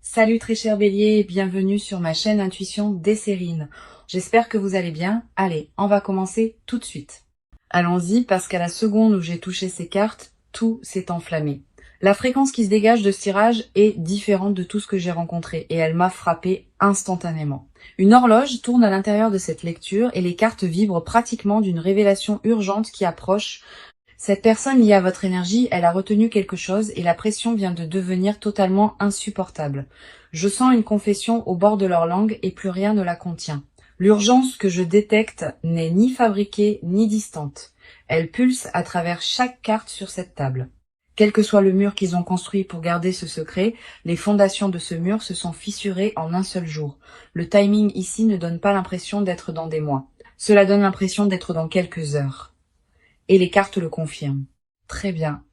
Salut très cher Bélier et bienvenue sur ma chaîne Intuition Desserine. J'espère que vous allez bien. Allez, on va commencer tout de suite. Allons-y parce qu'à la seconde où j'ai touché ces cartes, tout s'est enflammé. La fréquence qui se dégage de ce tirage est différente de tout ce que j'ai rencontré et elle m'a frappé instantanément. Une horloge tourne à l'intérieur de cette lecture et les cartes vibrent pratiquement d'une révélation urgente qui approche. Cette personne liée à votre énergie, elle a retenu quelque chose et la pression vient de devenir totalement insupportable. Je sens une confession au bord de leur langue et plus rien ne la contient. L'urgence que je détecte n'est ni fabriquée ni distante. Elle pulse à travers chaque carte sur cette table. Quel que soit le mur qu'ils ont construit pour garder ce secret, les fondations de ce mur se sont fissurées en un seul jour. Le timing ici ne donne pas l'impression d'être dans des mois. Cela donne l'impression d'être dans quelques heures. Et les cartes le confirment. Très bien.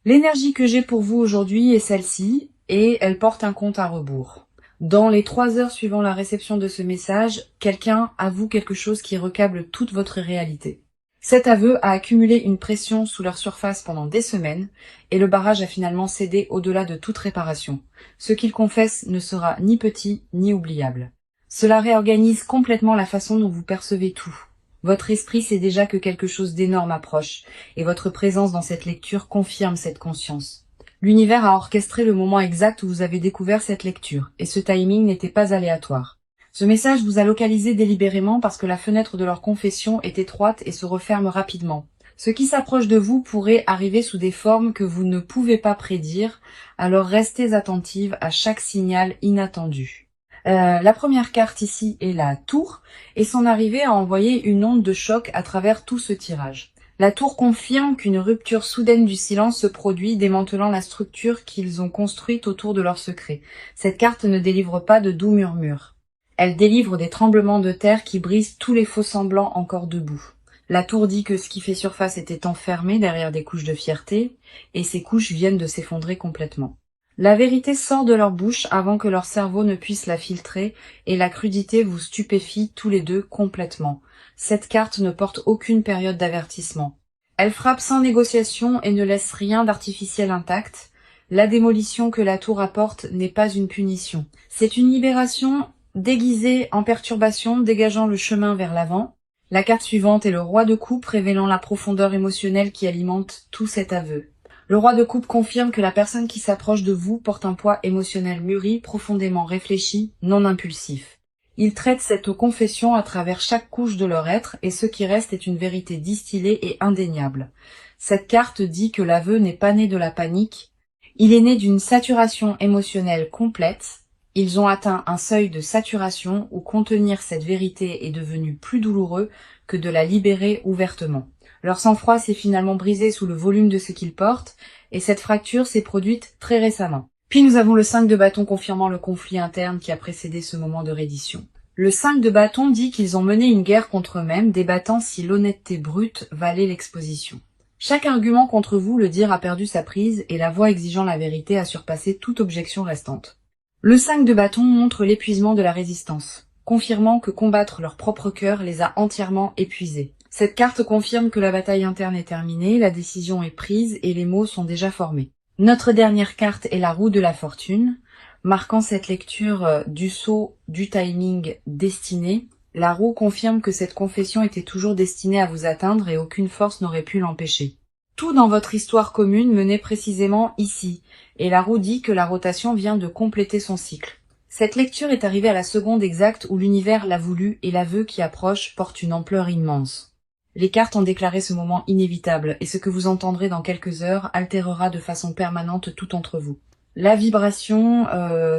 L'énergie que j'ai pour vous aujourd'hui est celle-ci, et elle porte un compte à rebours. Dans les 3 heures suivant la réception de ce message, quelqu'un avoue quelque chose qui recable toute votre réalité. Cet aveu a accumulé une pression sous leur surface pendant des semaines, et le barrage a finalement cédé au-delà de toute réparation. Ce qu'il confesse ne sera ni petit ni oubliable. Cela réorganise complètement la façon dont vous percevez tout. Votre esprit sait déjà que quelque chose d'énorme approche, et votre présence dans cette lecture confirme cette conscience. L'univers a orchestré le moment exact où vous avez découvert cette lecture, et ce timing n'était pas aléatoire. Ce message vous a localisé délibérément parce que la fenêtre de leur confession est étroite et se referme rapidement. Ce qui s'approche de vous pourrait arriver sous des formes que vous ne pouvez pas prédire, alors restez attentive à chaque signal inattendu. La première carte ici est la tour, et son arrivée a envoyé une onde de choc à travers tout ce tirage. La tour confirme qu'une rupture soudaine du silence se produit, démantelant la structure qu'ils ont construite autour de leur secret. Cette carte ne délivre pas de doux murmures. Elle délivre des tremblements de terre qui brisent tous les faux semblants encore debout. La tour dit que ce qui fait surface était enfermé derrière des couches de fierté, et ces couches viennent de s'effondrer complètement. La vérité sort de leur bouche avant que leur cerveau ne puisse la filtrer, et la crudité vous stupéfie tous les deux complètement. Cette carte ne porte aucune période d'avertissement. Elle frappe sans négociation et ne laisse rien d'artificiel intact. La démolition que la tour apporte n'est pas une punition. C'est une libération déguisée en perturbation, dégageant le chemin vers l'avant. La carte suivante est le roi de coupe, révélant la profondeur émotionnelle qui alimente tout cet aveu. Le roi de coupe confirme que la personne qui s'approche de vous porte un poids émotionnel mûri, profondément réfléchi, non impulsif. Il traite cette confession à travers chaque couche de leur être, et ce qui reste est une vérité distillée et indéniable. Cette carte dit que l'aveu n'est pas né de la panique, il est né d'une saturation émotionnelle complète. Ils ont atteint un seuil de saturation où contenir cette vérité est devenu plus douloureux que de la libérer ouvertement. Leur sang-froid s'est finalement brisé sous le volume de ce qu'ils portent, et cette fracture s'est produite très récemment. Puis nous avons le 5 de bâton confirmant le conflit interne qui a précédé ce moment de reddition. Le 5 de bâton dit qu'ils ont mené une guerre contre eux-mêmes, débattant si l'honnêteté brute valait l'exposition. Chaque argument contre vous, le dire, a perdu sa prise, et la voix exigeant la vérité a surpassé toute objection restante. Le 5 de bâton montre l'épuisement de la résistance, confirmant que combattre leur propre cœur les a entièrement épuisés. Cette carte confirme que la bataille interne est terminée, la décision est prise et les mots sont déjà formés. Notre dernière carte est la roue de la fortune, marquant cette lecture du sceau du timing destiné. La roue confirme que cette confession était toujours destinée à vous atteindre et aucune force n'aurait pu l'empêcher. Tout dans votre histoire commune menait précisément ici, et la roue dit que la rotation vient de compléter son cycle. Cette lecture est arrivée à la seconde exacte où l'univers l'a voulu et l'aveu qui approche porte une ampleur immense. Les cartes ont déclaré ce moment inévitable, et ce que vous entendrez dans quelques heures altérera de façon permanente tout entre vous. La vibration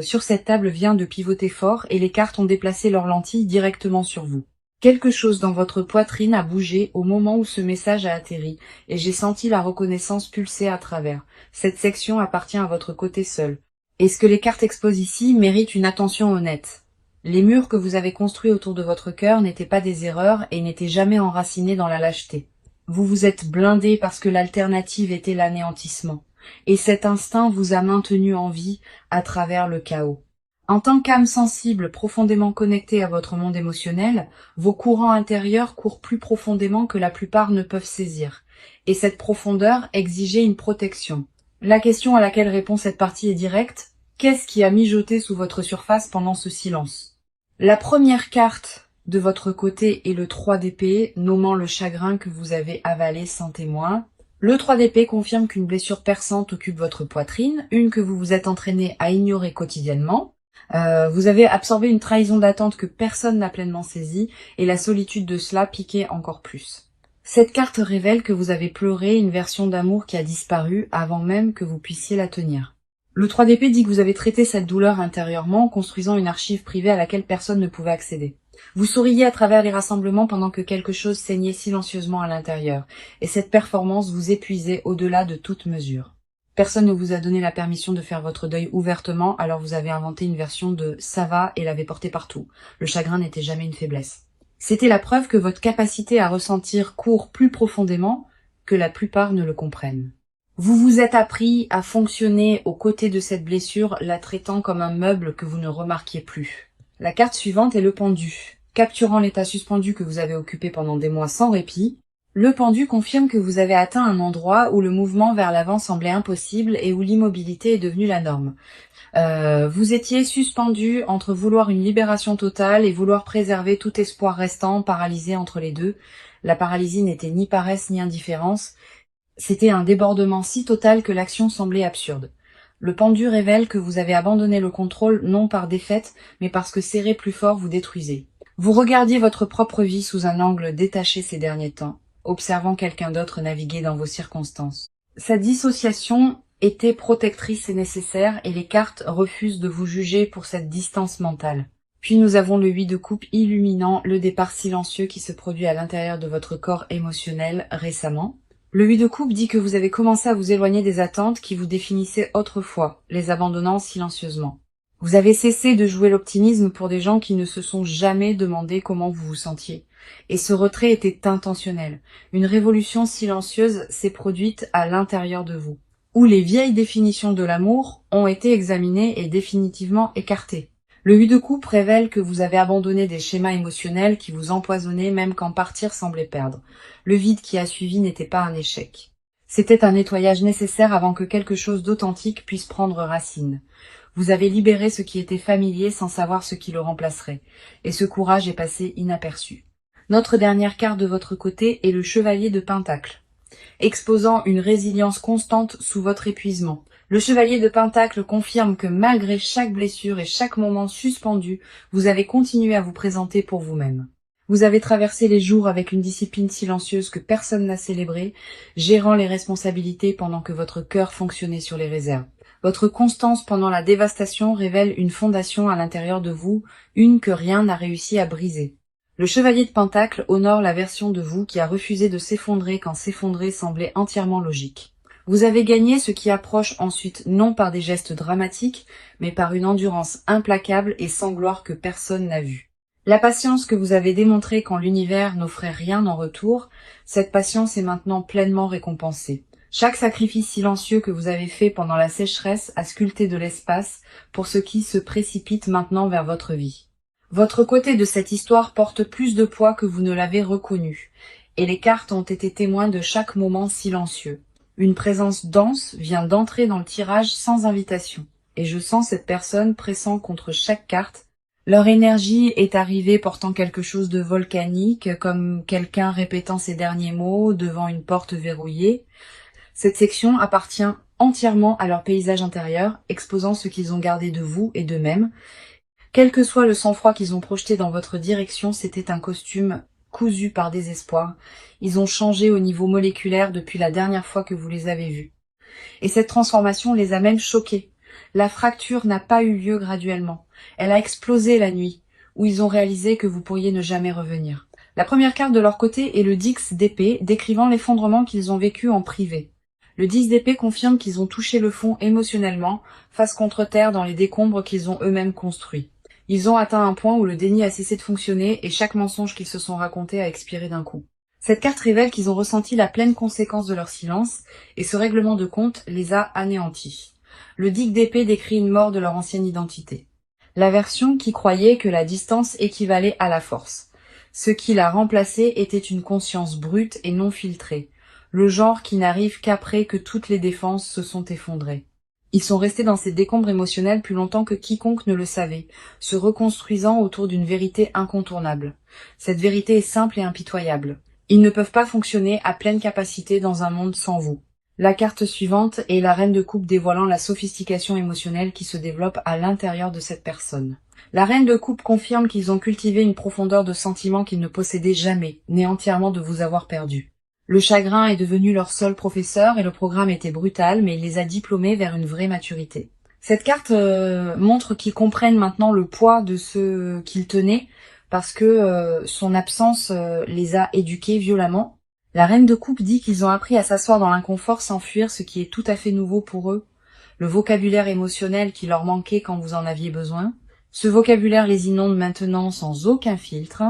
sur cette table vient de pivoter fort, et les cartes ont déplacé leurs lentilles directement sur vous. Quelque chose dans votre poitrine a bougé au moment où ce message a atterri, et j'ai senti la reconnaissance pulser à travers. Cette section appartient à votre côté seul. Et ce que les cartes exposent ici mérite une attention honnête. Les murs que vous avez construits autour de votre cœur n'étaient pas des erreurs et n'étaient jamais enracinés dans la lâcheté. Vous vous êtes blindé parce que l'alternative était l'anéantissement. Et cet instinct vous a maintenu en vie à travers le chaos. En tant qu'âme sensible profondément connectée à votre monde émotionnel, vos courants intérieurs courent plus profondément que la plupart ne peuvent saisir. Et cette profondeur exigeait une protection. La question à laquelle répond cette partie est directe. Qu'est-ce qui a mijoté sous votre surface pendant ce silence? La première carte de votre côté est le 3 d'épée, nommant le chagrin que vous avez avalé sans témoin. Le 3 d'épée confirme qu'une blessure perçante occupe votre poitrine, une que vous vous êtes entraîné à ignorer quotidiennement. Vous avez absorbé une trahison d'attente que personne n'a pleinement saisie, et la solitude de cela piquait encore plus. Cette carte révèle que vous avez pleuré une version d'amour qui a disparu avant même que vous puissiez la tenir. Le 3 d'épée dit que vous avez traité cette douleur intérieurement en construisant une archive privée à laquelle personne ne pouvait accéder. Vous souriez à travers les rassemblements pendant que quelque chose saignait silencieusement à l'intérieur, et cette performance vous épuisait au-delà de toute mesure. Personne ne vous a donné la permission de faire votre deuil ouvertement, alors vous avez inventé une version de « ça va » et l'avez porté partout. Le chagrin n'était jamais une faiblesse. C'était la preuve que votre capacité à ressentir court plus profondément que la plupart ne le comprennent. Vous vous êtes appris à fonctionner aux côtés de cette blessure, la traitant comme un meuble que vous ne remarquiez plus. La carte suivante est le pendu. Capturant l'état suspendu que vous avez occupé pendant des mois sans répit, le pendu confirme que vous avez atteint un endroit où le mouvement vers l'avant semblait impossible et où l'immobilité est devenue la norme. Vous étiez suspendu entre vouloir une libération totale et vouloir préserver tout espoir restant, paralysé entre les deux. La paralysie n'était ni paresse ni indifférence. C'était un débordement si total que l'action semblait absurde. Le pendu révèle que vous avez abandonné le contrôle non par défaite, mais parce que serré plus fort vous détruisez. Vous regardiez votre propre vie sous un angle détaché ces derniers temps, observant quelqu'un d'autre naviguer dans vos circonstances. Cette dissociation était protectrice et nécessaire, et les cartes refusent de vous juger pour cette distance mentale. Puis nous avons le 8 de coupe illuminant le départ silencieux qui se produit à l'intérieur de votre corps émotionnel récemment. Le 8 de coupe dit que vous avez commencé à vous éloigner des attentes qui vous définissaient autrefois, les abandonnant silencieusement. Vous avez cessé de jouer l'optimisme pour des gens qui ne se sont jamais demandé comment vous vous sentiez. Et ce retrait était intentionnel. Une révolution silencieuse s'est produite à l'intérieur de vous, où les vieilles définitions de l'amour ont été examinées et définitivement écartées. Le 8 de coupe révèle que vous avez abandonné des schémas émotionnels qui vous empoisonnaient même quand partir semblait perdre. Le vide qui a suivi n'était pas un échec. C'était un nettoyage nécessaire avant que quelque chose d'authentique puisse prendre racine. Vous avez libéré ce qui était familier sans savoir ce qui le remplacerait, et ce courage est passé inaperçu. Notre dernière carte de votre côté est le chevalier de Pentacle, exposant une résilience constante sous votre épuisement. Le chevalier de Pentacle confirme que malgré chaque blessure et chaque moment suspendu, vous avez continué à vous présenter pour vous-même. Vous avez traversé les jours avec une discipline silencieuse que personne n'a célébrée, gérant les responsabilités pendant que votre cœur fonctionnait sur les réserves. Votre constance pendant la dévastation révèle une fondation à l'intérieur de vous, une que rien n'a réussi à briser. Le chevalier de Pentacle honore la version de vous qui a refusé de s'effondrer quand s'effondrer semblait entièrement logique. Vous avez gagné ce qui approche ensuite non par des gestes dramatiques, mais par une endurance implacable et sans gloire que personne n'a vue. La patience que vous avez démontrée quand l'univers n'offrait rien en retour, cette patience est maintenant pleinement récompensée. Chaque sacrifice silencieux que vous avez fait pendant la sécheresse a sculpté de l'espace pour ce qui se précipite maintenant vers votre vie. Votre côté de cette histoire porte plus de poids que vous ne l'avez reconnu, et les cartes ont été témoins de chaque moment silencieux. Une présence dense vient d'entrer dans le tirage sans invitation, et je sens cette personne pressant contre chaque carte. Leur énergie est arrivée portant quelque chose de volcanique, comme quelqu'un répétant ses derniers mots devant une porte verrouillée. Cette section appartient entièrement à leur paysage intérieur, exposant ce qu'ils ont gardé de vous et d'eux-mêmes. Quel que soit le sang-froid qu'ils ont projeté dans votre direction, c'était un costume cousu par désespoir. Ils ont changé au niveau moléculaire depuis la dernière fois que vous les avez vus. Et cette transformation les a même choqués. La fracture n'a pas eu lieu graduellement. Elle a explosé la nuit, où ils ont réalisé que vous pourriez ne jamais revenir. La première carte de leur côté est le 10 d'épée, décrivant l'effondrement qu'ils ont vécu en privé. Le 10 d'épée confirme qu'ils ont touché le fond émotionnellement, face contre terre dans les décombres qu'ils ont eux-mêmes construits. Ils ont atteint un point où le déni a cessé de fonctionner et chaque mensonge qu'ils se sont raconté a expiré d'un coup. Cette carte révèle qu'ils ont ressenti la pleine conséquence de leur silence et ce règlement de compte les a anéantis. Le 10 d'épée décrit une mort de leur ancienne identité. La version qui croyait que la distance équivalait à la force. Ce qui l'a remplacé était une conscience brute et non filtrée, le genre qui n'arrive qu'après que toutes les défenses se sont effondrées. Ils sont restés dans ces décombres émotionnels plus longtemps que quiconque ne le savait, se reconstruisant autour d'une vérité incontournable. Cette vérité est simple et impitoyable. Ils ne peuvent pas fonctionner à pleine capacité dans un monde sans vous. La carte suivante est la reine de coupe dévoilant la sophistication émotionnelle qui se développe à l'intérieur de cette personne. La reine de coupe confirme qu'ils ont cultivé une profondeur de sentiments qu'ils ne possédaient jamais, nés entièrement de vous avoir perdu. Le chagrin est devenu leur seul professeur et le programme était brutal, mais il les a diplômés vers une vraie maturité. Cette carte montre qu'ils comprennent maintenant le poids de ce qu'ils tenaient, parce que son absence les a éduqués violemment. La reine de coupe dit qu'ils ont appris à s'asseoir dans l'inconfort sans fuir ce qui est tout à fait nouveau pour eux, le vocabulaire émotionnel qui leur manquait quand vous en aviez besoin. Ce vocabulaire les inonde maintenant sans aucun filtre.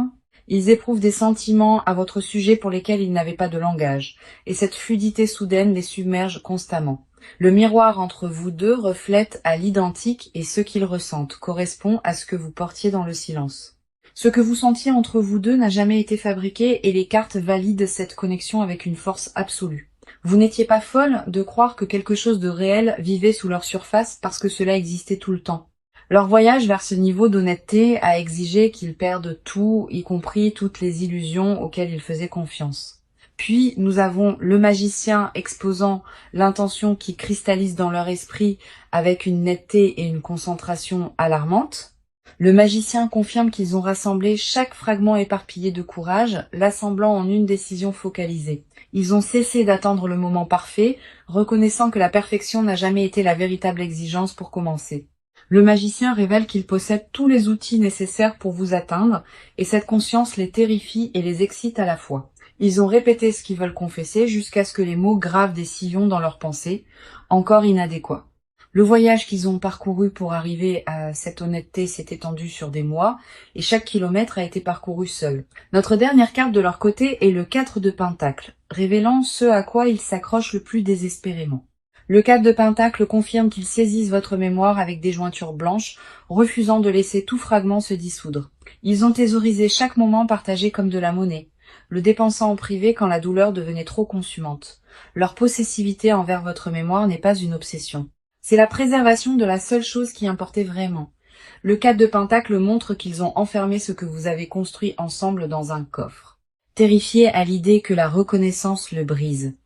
Ils éprouvent des sentiments à votre sujet pour lesquels ils n'avaient pas de langage, et cette fluidité soudaine les submerge constamment. Le miroir entre vous deux reflète à l'identique et ce qu'ils ressentent correspond à ce que vous portiez dans le silence. Ce que vous sentiez entre vous deux n'a jamais été fabriqué et les cartes valident cette connexion avec une force absolue. Vous n'étiez pas folle de croire que quelque chose de réel vivait sous leur surface parce que cela existait tout le temps. Leur voyage vers ce niveau d'honnêteté a exigé qu'ils perdent tout, y compris toutes les illusions auxquelles ils faisaient confiance. Puis nous avons le magicien exposant l'intention qui cristallise dans leur esprit avec une netteté et une concentration alarmantes. Le magicien confirme qu'ils ont rassemblé chaque fragment éparpillé de courage, l'assemblant en une décision focalisée. Ils ont cessé d'attendre le moment parfait, reconnaissant que la perfection n'a jamais été la véritable exigence pour commencer. Le magicien révèle qu'il possède tous les outils nécessaires pour vous atteindre, et cette conscience les terrifie et les excite à la fois. Ils ont répété ce qu'ils veulent confesser jusqu'à ce que les mots gravent des sillons dans leurs pensées, encore inadéquats. Le voyage qu'ils ont parcouru pour arriver à cette honnêteté s'est étendu sur des mois, et chaque kilomètre a été parcouru seul. Notre dernière carte de leur côté est le 4 de Pentacle, révélant ce à quoi ils s'accrochent le plus désespérément. Le 4 de Pentacle confirme qu'ils saisissent votre mémoire avec des jointures blanches, refusant de laisser tout fragment se dissoudre. Ils ont thésaurisé chaque moment partagé comme de la monnaie, le dépensant en privé quand la douleur devenait trop consumante. Leur possessivité envers votre mémoire n'est pas une obsession. C'est la préservation de la seule chose qui importait vraiment. Le 4 de Pentacle montre qu'ils ont enfermé ce que vous avez construit ensemble dans un coffre, terrifiés à l'idée que la reconnaissance le brise.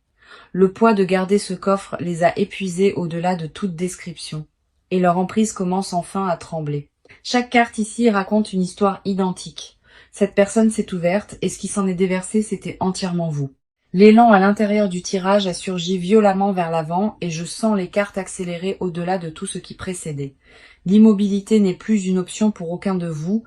Le poids de garder ce coffre les a épuisés au-delà de toute description, et leur emprise commence enfin à trembler. Chaque carte ici raconte une histoire identique. Cette personne s'est ouverte, et ce qui s'en est déversé, c'était entièrement vous. L'élan à l'intérieur du tirage a surgi violemment vers l'avant, et je sens les cartes accélérer au-delà de tout ce qui précédait. L'immobilité n'est plus une option pour aucun de vous.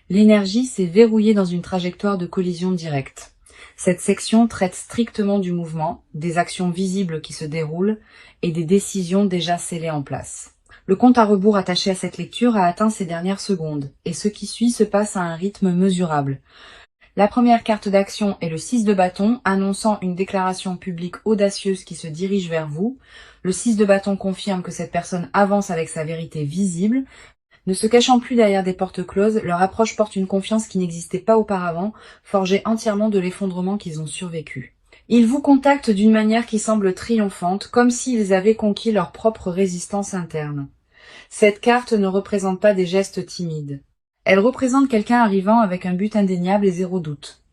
L'énergie s'est verrouillée dans une trajectoire de collision directe. Cette section traite strictement du mouvement, des actions visibles qui se déroulent et des décisions déjà scellées en place. Le compte à rebours attaché à cette lecture a atteint ses dernières secondes, et ce qui suit se passe à un rythme mesurable. La première carte d'action est le 6 de bâton, annonçant une déclaration publique audacieuse qui se dirige vers vous. Le 6 de bâton confirme que cette personne avance avec sa vérité visible. Ne se cachant plus derrière des portes closes, leur approche porte une confiance qui n'existait pas auparavant, forgée entièrement de l'effondrement qu'ils ont survécu. Ils vous contactent d'une manière qui semble triomphante, comme s'ils avaient conquis leur propre résistance interne. Cette carte ne représente pas des gestes timides. Elle représente quelqu'un arrivant avec un but indéniable et zéro doute.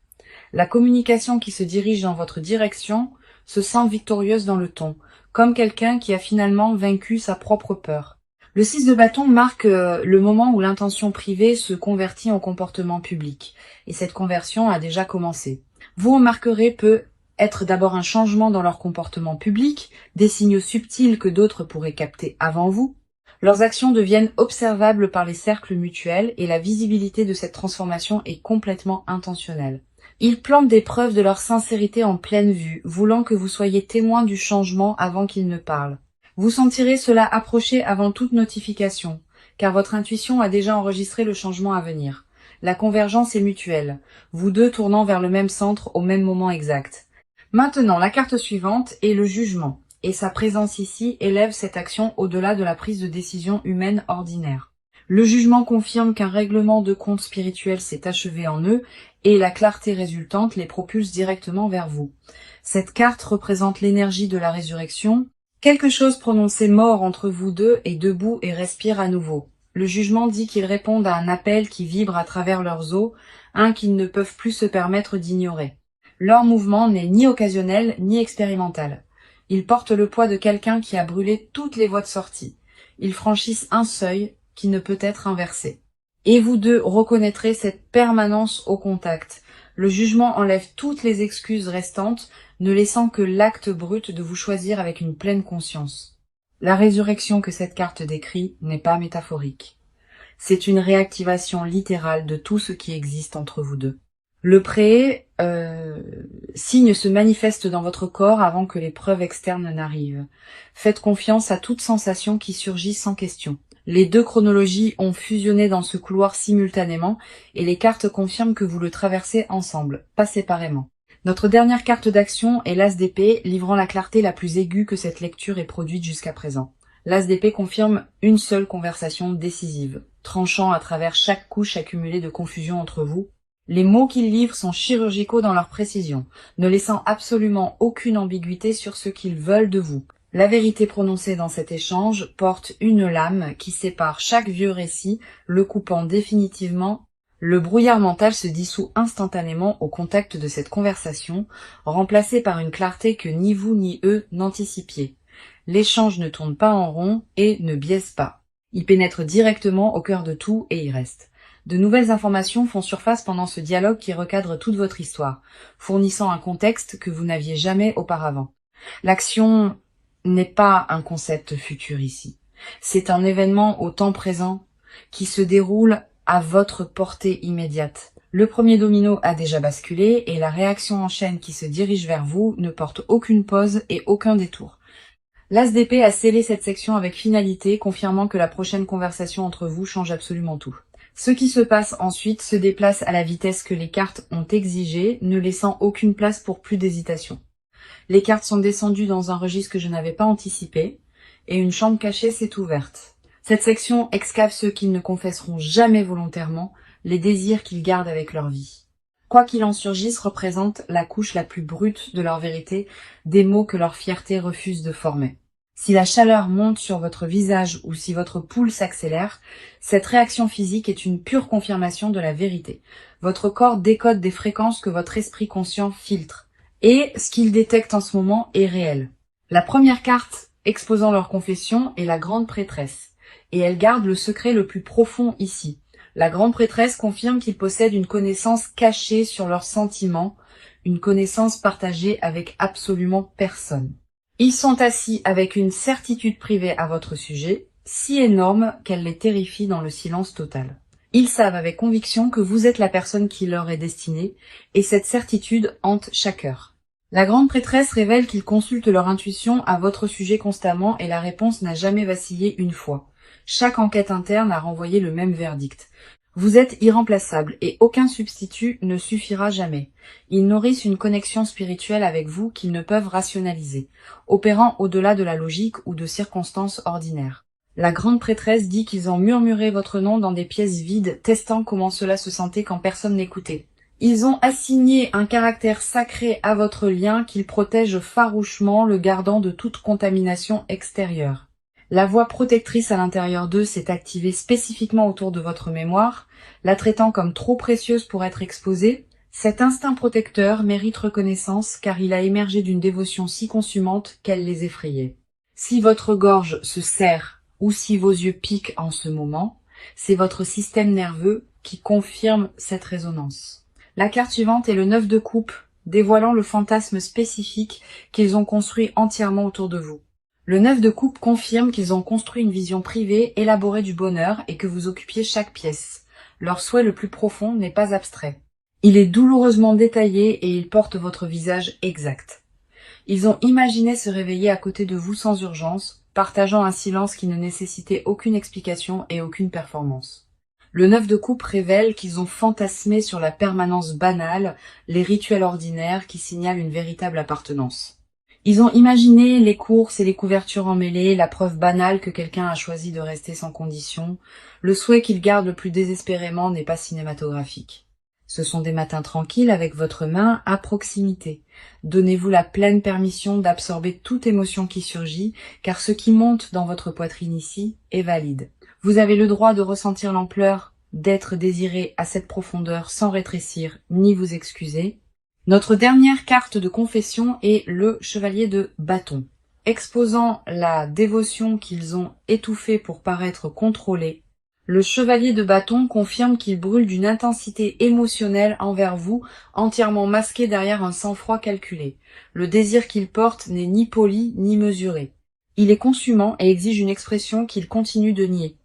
La communication qui se dirige dans votre direction se sent victorieuse dans le ton, comme quelqu'un qui a finalement vaincu sa propre peur. Le 6 de bâton marque le moment où l'intention privée se convertit en comportement public, et cette conversion a déjà commencé. Vous remarquerez peut être d'abord un changement dans leur comportement public, des signaux subtils que d'autres pourraient capter avant vous. Leurs actions deviennent observables par les cercles mutuels et la visibilité de cette transformation est complètement intentionnelle. Ils plantent des preuves de leur sincérité en pleine vue, voulant que vous soyez témoin du changement avant qu'ils ne parlent. Vous sentirez cela approcher avant toute notification, car votre intuition a déjà enregistré le changement à venir. La convergence est mutuelle, vous deux tournant vers le même centre au même moment exact. Maintenant, la carte suivante est le jugement, et sa présence ici élève cette action au-delà de la prise de décision humaine ordinaire. Le jugement confirme qu'un règlement de compte spirituel s'est achevé en eux, et la clarté résultante les propulse directement vers vous. Cette carte représente l'énergie de la résurrection. Quelque chose prononcé mort entre vous deux est debout et respire à nouveau. Le jugement dit qu'ils répondent à un appel qui vibre à travers leurs os, un qu'ils ne peuvent plus se permettre d'ignorer. Leur mouvement n'est ni occasionnel ni expérimental. Ils portent le poids de quelqu'un qui a brûlé toutes les voies de sortie. Ils franchissent un seuil qui ne peut être inversé. Et vous deux reconnaîtrez cette permanence au contact. Le jugement enlève toutes les excuses restantes, ne laissant que l'acte brut de vous choisir avec une pleine conscience. La résurrection que cette carte décrit n'est pas métaphorique. C'est une réactivation littérale de tout ce qui existe entre vous deux. Le signe se manifeste dans votre corps avant que les preuves externes n'arrivent. Faites confiance à toute sensation qui surgit sans question. Les deux chronologies ont fusionné dans ce couloir simultanément et les cartes confirment que vous le traversez ensemble, pas séparément. Notre dernière carte d'action est l'As d'épée, livrant la clarté la plus aiguë que cette lecture ait produite jusqu'à présent. L'As d'épée confirme une seule conversation décisive, tranchant à travers chaque couche accumulée de confusion entre vous. Les mots qu'il livre sont chirurgicaux dans leur précision, ne laissant absolument aucune ambiguïté sur ce qu'ils veulent de vous. La vérité prononcée dans cet échange porte une lame qui sépare chaque vieux récit, le coupant définitivement. Le brouillard mental se dissout instantanément au contact de cette conversation, remplacée par une clarté que ni vous ni eux n'anticipiez. L'échange ne tourne pas en rond et ne biaise pas. Il pénètre directement au cœur de tout et y reste. De nouvelles informations font surface pendant ce dialogue qui recadre toute votre histoire, fournissant un contexte que vous n'aviez jamais auparavant. L'action n'est pas un concept futur ici. C'est un événement au temps présent qui se déroule à votre portée immédiate. Le premier domino a déjà basculé et la réaction en chaîne qui se dirige vers vous ne porte aucune pause et aucun détour. L'As d'épée a scellé cette section avec finalité, confirmant que la prochaine conversation entre vous change absolument tout. Ce qui se passe ensuite se déplace à la vitesse que les cartes ont exigée, ne laissant aucune place pour plus d'hésitation. Les cartes sont descendues dans un registre que je n'avais pas anticipé, et une chambre cachée s'est ouverte. Cette section excave ceux qui ne confesseront jamais volontairement les désirs qu'ils gardent avec leur vie. Quoi qu'il en surgisse représente la couche la plus brute de leur vérité, des mots que leur fierté refuse de former. Si la chaleur monte sur votre visage ou si votre pouls s'accélère, cette réaction physique est une pure confirmation de la vérité. Votre corps décode des fréquences que votre esprit conscient filtre. Et ce qu'il détecte en ce moment est réel. La première carte exposant leur confession est la grande prêtresse, et elle garde le secret le plus profond ici. La grande prêtresse confirme qu'ils possèdent une connaissance cachée sur leurs sentiments, une connaissance partagée avec absolument personne. Ils sont assis avec une certitude privée à votre sujet, si énorme qu'elle les terrifie dans le silence total. Ils savent avec conviction que vous êtes la personne qui leur est destinée, et cette certitude hante chaque heure. La grande prêtresse révèle qu'ils consultent leur intuition à votre sujet constamment et la réponse n'a jamais vacillé une fois. Chaque enquête interne a renvoyé le même verdict. Vous êtes irremplaçable et aucun substitut ne suffira jamais. Ils nourrissent une connexion spirituelle avec vous qu'ils ne peuvent rationaliser, opérant au-delà de la logique ou de circonstances ordinaires. La grande prêtresse dit qu'ils ont murmuré votre nom dans des pièces vides, testant comment cela se sentait quand personne n'écoutait. Ils ont assigné un caractère sacré à votre lien qu'ils protègent farouchement, le gardant de toute contamination extérieure. La voix protectrice à l'intérieur d'eux s'est activée spécifiquement autour de votre mémoire, la traitant comme trop précieuse pour être exposée. Cet instinct protecteur mérite reconnaissance car il a émergé d'une dévotion si consumante qu'elle les effrayait. Si votre gorge se serre ou si vos yeux piquent en ce moment, c'est votre système nerveux qui confirme cette résonance. La carte suivante est le 9 de coupe, dévoilant le fantasme spécifique qu'ils ont construit entièrement autour de vous. Le 9 de coupe confirme qu'ils ont construit une vision privée élaborée du bonheur et que vous occupiez chaque pièce. Leur souhait le plus profond n'est pas abstrait. Il est douloureusement détaillé et il porte votre visage exact. Ils ont imaginé se réveiller à côté de vous sans urgence, partageant un silence qui ne nécessitait aucune explication et aucune performance. Le 9 de coupe révèle qu'ils ont fantasmé sur la permanence banale, les rituels ordinaires qui signalent une véritable appartenance. Ils ont imaginé les courses et les couvertures emmêlées, la preuve banale que quelqu'un a choisi de rester sans condition. Le souhait qu'ils gardent le plus désespérément n'est pas cinématographique. Ce sont des matins tranquilles avec votre main à proximité. Donnez-vous la pleine permission d'absorber toute émotion qui surgit, car ce qui monte dans votre poitrine ici est valide. Vous avez le droit de ressentir l'ampleur d'être désiré à cette profondeur sans rétrécir ni vous excuser. Notre dernière carte de confession est le chevalier de bâton. Exposant la dévotion qu'ils ont étouffée pour paraître contrôlés, le chevalier de bâton confirme qu'il brûle d'une intensité émotionnelle envers vous, entièrement masqué derrière un sang-froid calculé. Le désir qu'il porte n'est ni poli ni mesuré. Il est consumant et exige une expression qu'il continue de nier.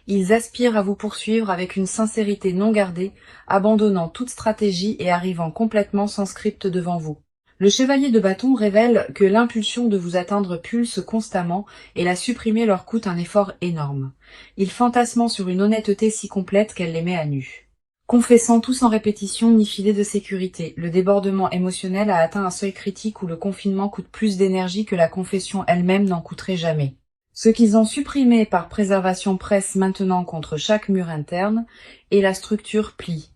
Ils aspirent à vous poursuivre avec une sincérité non gardée, abandonnant toute stratégie et arrivant complètement sans script devant vous. Le chevalier de bâton révèle que l'impulsion de vous atteindre pulse constamment et la supprimer leur coûte un effort énorme. Ils fantasment sur une honnêteté si complète qu'elle les met à nu. Confessant tout sans répétition ni filet de sécurité, le débordement émotionnel a atteint un seuil critique où le confinement coûte plus d'énergie que la confession elle-même n'en coûterait jamais. Ce qu'ils ont supprimé par préservation presse maintenant contre chaque mur interne, et la structure plie.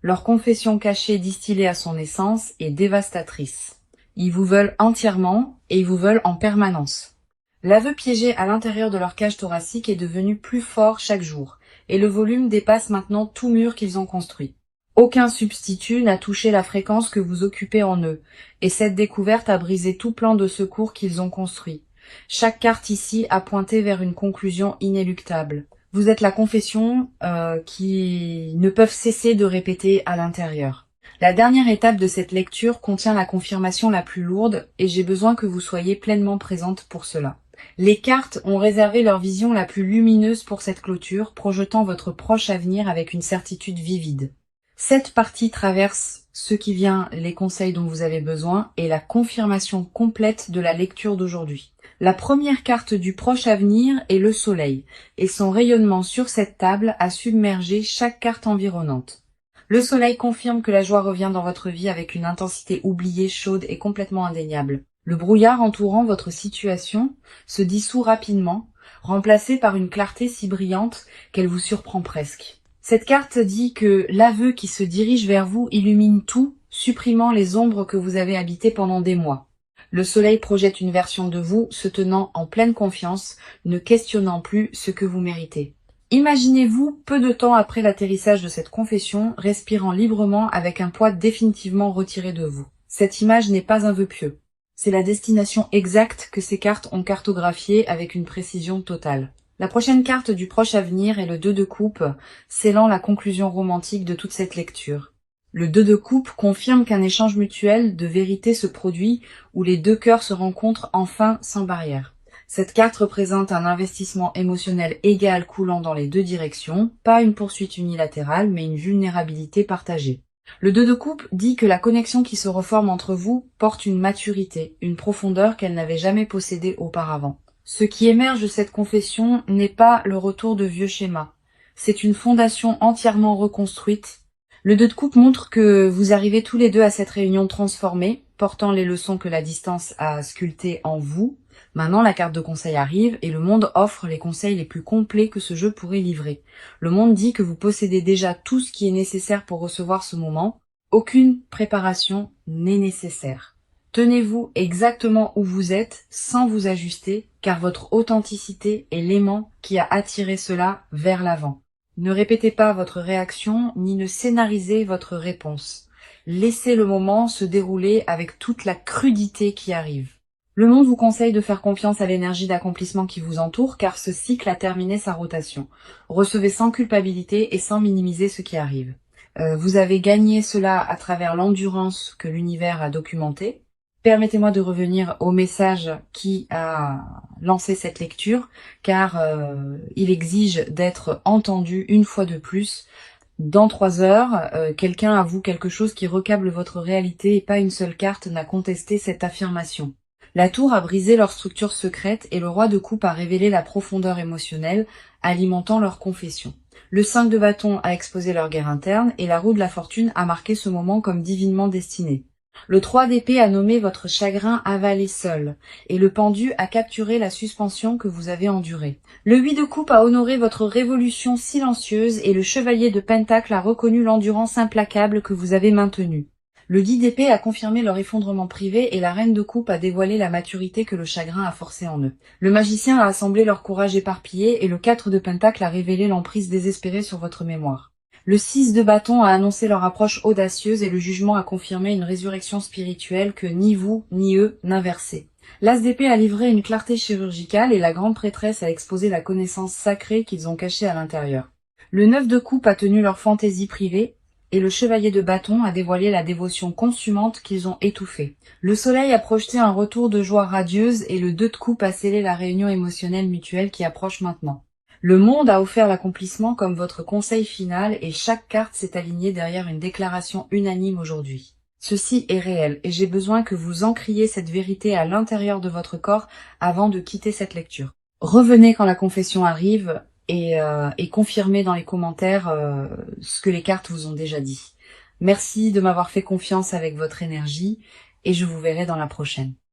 Leur confession cachée distillée à son essence est dévastatrice. Ils vous veulent entièrement et ils vous veulent en permanence. L'aveu piégé à l'intérieur de leur cage thoracique est devenu plus fort chaque jour, et le volume dépasse maintenant tout mur qu'ils ont construit. Aucun substitut n'a touché la fréquence que vous occupez en eux, et cette découverte a brisé tout plan de secours qu'ils ont construit. Chaque carte ici a pointé vers une conclusion inéluctable. Vous êtes la confession qui ne peuvent cesser de répéter à l'intérieur. La dernière étape de cette lecture contient la confirmation la plus lourde et j'ai besoin que vous soyez pleinement présente pour cela. Les cartes ont réservé leur vision la plus lumineuse pour cette clôture, projetant votre proche avenir avec une certitude vivide. Cette partie traverse ce qui vient, les conseils dont vous avez besoin et la confirmation complète de la lecture d'aujourd'hui. La première carte du proche avenir est le soleil, et son rayonnement sur cette table a submergé chaque carte environnante. Le soleil confirme que la joie revient dans votre vie avec une intensité oubliée, chaude et complètement indéniable. Le brouillard entourant votre situation se dissout rapidement, remplacé par une clarté si brillante qu'elle vous surprend presque. Cette carte dit que l'aveu qui se dirige vers vous illumine tout, supprimant les ombres que vous avez habitées pendant des mois. Le soleil projette une version de vous se tenant en pleine confiance, ne questionnant plus ce que vous méritez. Imaginez-vous, peu de temps après l'atterrissage de cette confession, respirant librement avec un poids définitivement retiré de vous. Cette image n'est pas un vœu pieux. C'est la destination exacte que ces cartes ont cartographiée avec une précision totale. La prochaine carte du proche avenir est le 2 de coupe, scellant la conclusion romantique de toute cette lecture. Le 2 de coupe confirme qu'un échange mutuel de vérité se produit où les deux cœurs se rencontrent enfin sans barrière. Cette carte représente un investissement émotionnel égal coulant dans les deux directions, pas une poursuite unilatérale mais une vulnérabilité partagée. Le 2 de coupe dit que la connexion qui se reforme entre vous porte une maturité, une profondeur qu'elle n'avait jamais possédée auparavant. Ce qui émerge de cette confession n'est pas le retour de vieux schémas. C'est une fondation entièrement reconstruite. Le 2 de coupe montre que vous arrivez tous les deux à cette réunion transformée, portant les leçons que la distance a sculptées en vous. Maintenant, la carte de conseil arrive et le monde offre les conseils les plus complets que ce jeu pourrait livrer. Le monde dit que vous possédez déjà tout ce qui est nécessaire pour recevoir ce moment. Aucune préparation n'est nécessaire. Tenez-vous exactement où vous êtes sans vous ajuster, car votre authenticité est l'aimant qui a attiré cela vers l'avant. Ne répétez pas votre réaction, ni ne scénarisez votre réponse. Laissez le moment se dérouler avec toute la crudité qui arrive. Le monde vous conseille de faire confiance à l'énergie d'accomplissement qui vous entoure, car ce cycle a terminé sa rotation. Recevez sans culpabilité et sans minimiser ce qui arrive. Vous avez gagné cela à travers l'endurance que l'univers a documentée. Permettez-moi de revenir au message qui a lancé cette lecture, car il exige d'être entendu une fois de plus. Dans 3 heures, quelqu'un avoue quelque chose qui recable votre réalité et pas une seule carte n'a contesté cette affirmation. La tour a brisé leur structure secrète et le roi de coupe a révélé la profondeur émotionnelle, alimentant leur confession. Le 5 de bâton a exposé leur guerre interne et la roue de la fortune a marqué ce moment comme divinement destiné. Le 3 d'épée a nommé votre chagrin avalé seul, et le pendu a capturé la suspension que vous avez endurée. Le 8 de coupe a honoré votre révolution silencieuse, et le chevalier de pentacle a reconnu l'endurance implacable que vous avez maintenue. Le 10 d'épée a confirmé leur effondrement privé, et la reine de coupe a dévoilé la maturité que le chagrin a forcée en eux. Le magicien a assemblé leur courage éparpillé, et le 4 de pentacle a révélé l'emprise désespérée sur votre mémoire. Le 6 de bâton a annoncé leur approche audacieuse et le jugement a confirmé une résurrection spirituelle que ni vous ni eux n'inversaient. L'as d'épée a livré une clarté chirurgicale et la grande prêtresse a exposé la connaissance sacrée qu'ils ont cachée à l'intérieur. Le 9 de coupe a tenu leur fantaisie privée et le chevalier de bâton a dévoilé la dévotion consumante qu'ils ont étouffée. Le soleil a projeté un retour de joie radieuse et le 2 de coupe a scellé la réunion émotionnelle mutuelle qui approche maintenant. Le monde a offert l'accomplissement comme votre conseil final et chaque carte s'est alignée derrière une déclaration unanime aujourd'hui. Ceci est réel et j'ai besoin que vous ancriez cette vérité à l'intérieur de votre corps avant de quitter cette lecture. Revenez quand la confession arrive et confirmez dans les commentaires ce que les cartes vous ont déjà dit. Merci de m'avoir fait confiance avec votre énergie et je vous verrai dans la prochaine.